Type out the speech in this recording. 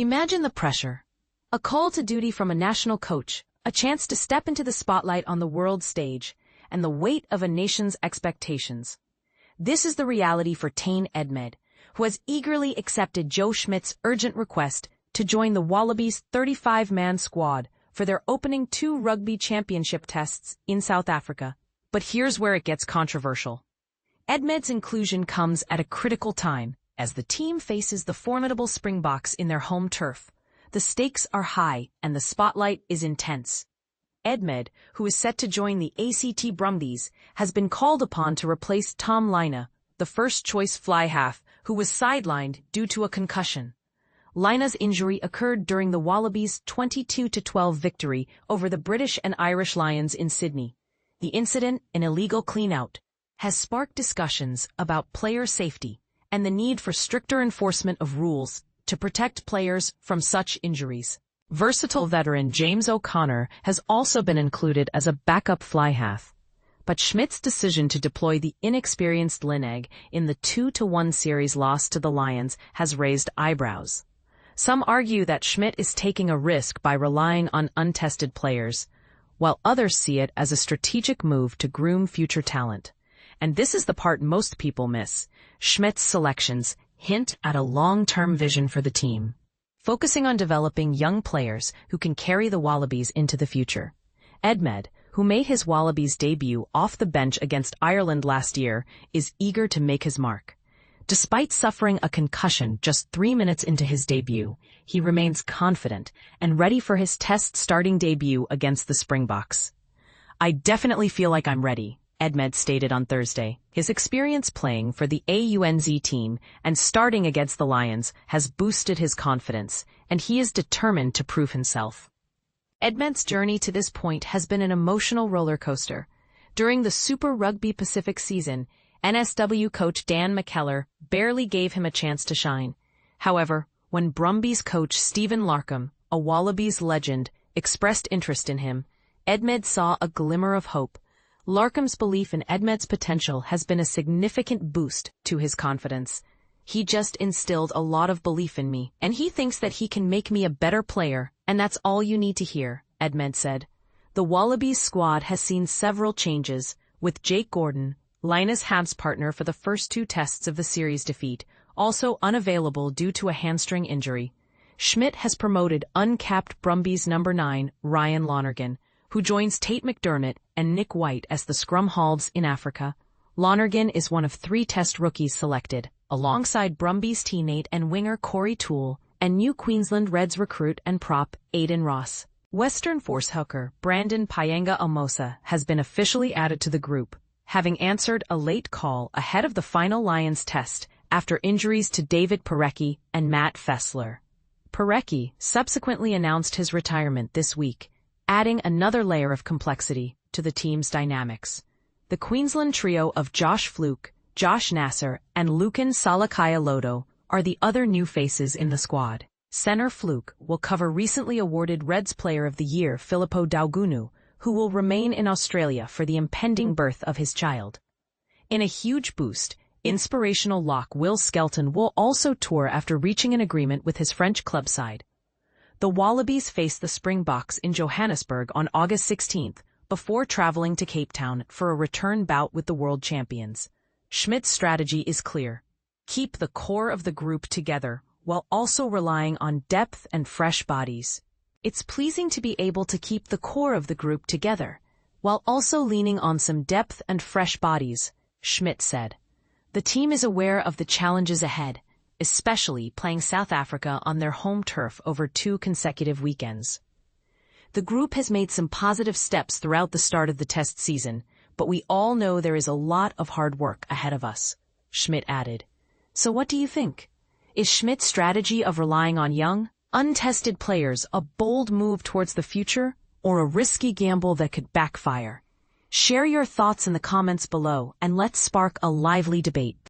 Imagine the pressure. A call to duty from a national coach, a chance to step into the spotlight on the world stage, and the weight of a nation's expectations. This is the reality for Tane Edmed, who has eagerly accepted Joe Schmidt's urgent request to join the Wallabies' 35-man squad for their opening 2 Rugby Championship Tests in South Africa. But here's where it gets controversial. Edmed's inclusion comes at a critical time, as the team faces the formidable Springboks in their home turf. The stakes are high and the spotlight is intense. Edmed, who is set to join the ACT Brumbies, has been called upon to replace Tom Lynagh, the first-choice fly half, who was sidelined due to a concussion. Lynagh's injury occurred during the Wallabies' 22-12 victory over the British and Irish Lions in Sydney. The incident, an illegal clean-out, has sparked discussions about player safety and the need for stricter enforcement of rules to protect players from such injuries. Versatile veteran James O'Connor has also been included as a backup fly half. But Schmidt's decision to deploy the inexperienced Lynagh in the 2-1 series loss to the Lions has raised eyebrows. Some argue that Schmidt is taking a risk by relying on untested players, while others see it as a strategic move to groom future talent. And this is the part most people miss. Schmidt's selections hint at a long-term vision for the team, focusing on developing young players who can carry the Wallabies into the future. Edmed, who made his Wallabies debut off the bench against Ireland last year, is eager to make his mark. Despite suffering a concussion just 3 minutes into his debut, he remains confident and ready for his test starting debut against the Springboks. "I definitely feel like I'm ready," Edmed stated on Thursday. His experience playing for the AUNZ team and starting against the Lions has boosted his confidence, and he is determined to prove himself. Edmed's journey to this point has been an emotional roller coaster. During the Super Rugby Pacific season, NSW coach Dan McKellar barely gave him a chance to shine. However, when Brumbies coach Stephen Larkham, a Wallabies legend, expressed interest in him, Edmed saw a glimmer of hope. Larkham's belief in Edmed's potential has been a significant boost to his confidence. "He just instilled a lot of belief in me, and he thinks that he can make me a better player, and that's all you need to hear," Edmed said. The Wallabies squad has seen several changes, with Jake Gordon, Lynagh's halves partner for the first 2 tests of the series defeat, also unavailable due to a hamstring injury. Schmidt has promoted uncapped Brumbies number 9, Ryan Lonergan, who joins Tate McDermott and Nick White as the scrum halves in Africa. Lonergan is one of 3 test rookies selected, alongside Brumbies teammate and winger Corey Toole, and New Queensland Reds recruit and prop Aidan Ross. Western Force hooker Brandon Payenga-Amosa has been officially added to the group, having answered a late call ahead of the final Lions test after injuries to David Parecki and Matt Fessler. Parecki subsequently announced his retirement this week, adding another layer of complexity to the team's dynamics. The Queensland trio of Josh Fluke, Josh Nasser, and Lukhan Salakaia-Loto are the other new faces in the squad. Center Fluke will cover recently awarded Reds Player of the Year Filippo Daugunu, who will remain in Australia for the impending birth of his child. In a huge boost, inspirational lock Will Skelton will also tour after reaching an agreement with his French club side. The Wallabies face the Springboks in Johannesburg on August 16th, before traveling to Cape Town for a return bout with the world champions. Schmidt's strategy is clear. Keep the core of the group together, while also relying on depth and fresh bodies. "It's pleasing to be able to keep the core of the group together, while also leaning on some depth and fresh bodies," Schmidt said. The team is aware of the challenges ahead, especially playing South Africa on their home turf over 2 consecutive weekends. "The group has made some positive steps throughout the start of the test season, but we all know there is a lot of hard work ahead of us," Schmidt added. So what do you think? Is Schmidt's strategy of relying on young, untested players a bold move towards the future, or a risky gamble that could backfire? Share your thoughts in the comments below, and let's spark a lively debate.